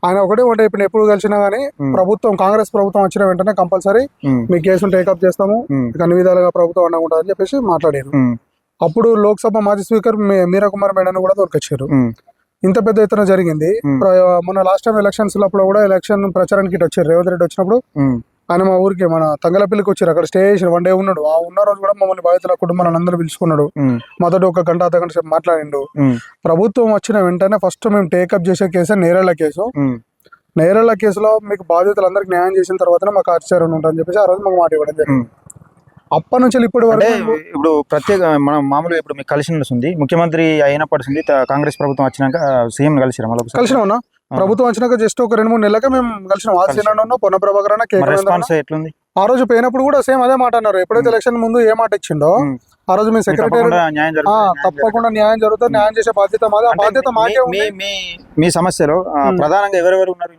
ఆయన ఒకటే ఇప్పుడు ఎప్పుడు కలిసినా గానీ ప్రభుత్వం కాంగ్రెస్ ప్రభుత్వం వచ్చిన వెంటనే కంపల్సరీ మీ కేసును టేకప్ చేస్తాము, అన్ని విధాలుగా ప్రభుత్వం అండగా అని చెప్పేసి మాట్లాడారు. అప్పుడు లోక్సభ మాజీ స్పీకర్ మీరా కుమార్ మేడన్ కూడా దొరికొచ్చారు. ఇంత పెద్ద ఎత్తున జరిగింది. మొన్న లాస్ట్ టైం ఎలక్షన్స్ లో కూడా ఎలక్షన్ ప్రచారానికి ఇటు వచ్చారు. రేవంత్ రెడ్డి వచ్చినప్పుడు ఆయన మా ఊరికి మన తంగలపల్లికి వచ్చారు. అక్కడ స్టే చేసి 1 డే ఉన్నాడు. ఆ ఉన్న రోజు కూడా మమ్మల్ని బాధితుల కుటుంబాలను అందరూ పిలుచుకున్నాడు. మొదటి 1 గంట అర్ధ గంట సేపు మాట్లాడిండు. ప్రభుత్వం వచ్చిన వెంటనే ఫస్ట్ మేము టేకప్ చేసే కేసు నేరేళ్ల కేసు. నేరేళ్ల కేసులో మీకు బాధితులందరికీ న్యాయం చేసిన తర్వాత మాకు ఆశ్చర్యం ఉంటుందని చెప్పేసి ఆ రోజు మాకు మాట ఇవ్వడం జరిగింది. అప్పటి నుంచి ఇప్పటి వరకు ఇప్పుడు ప్రత్యేక మనం మామూలుగా ఇప్పుడు మీకు కలిసి ఉంది ముఖ్యమంత్రి అయినప్పటి కాంగ్రెస్ ప్రభుత్వం వచ్చినాక సీఎం కలిసినా ప్రభుత్వం వచ్చినాక జస్ట్ ఒక 2-3 నెలలకే మేము కలిసినాం. ఆశీనా పొన్న ప్రభాకర్ ఎట్లుంది? ఆ రోజు పోయినప్పుడు కూడా సేమ్ అదే మాట అన్నారు. ఎప్పుడైతే ఎలక్షన్ ముందు ఏ మాట ఇచ్చిండో ఆ రోజు మీ సెక్రటరీ తప్పకుండా న్యాయం జరుగుతుంది, న్యాయం చేసే బాధ్యత మాది. ఆ బాధ్యత మాకే. మీ సమస్యలో ప్రధానంగా ఎవరెవరు ఉన్నారు?